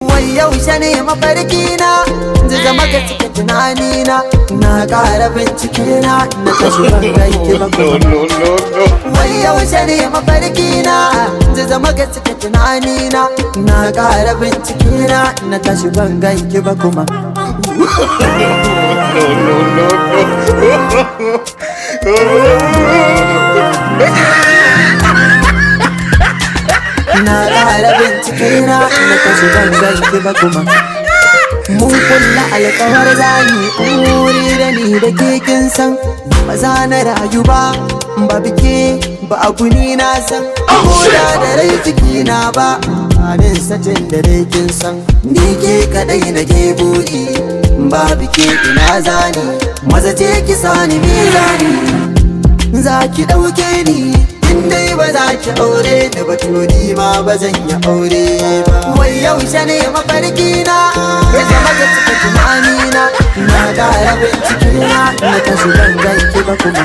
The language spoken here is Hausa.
wai yaushe ne mafarkina zai zama gaske tunanina na ƙara bincike na tashi ban ganki ba kuma wai yaushe ne mafarkina zai zama gaske tunanina na ƙara bincike na tashi ban ganki ba kuma na ƙara bincike na tashi ban ganki ba kuma mun kulla alƙawar zani wuri da ni da ke kin san ba za na rayu ba ba bike ba abu ni na san koda da rai ciki na ba halin satin da dai kin san ni ke kadai na ke buri ba bike ina zani maza ce ki sani mizani za ki ɗauke ni in dai ba za ki aure da batuni ma ba zan yi aure ba wai yaushe ne mafarkina ya zama ga cika tunanina na ƙara bincike na tashi ban ganki ba kuma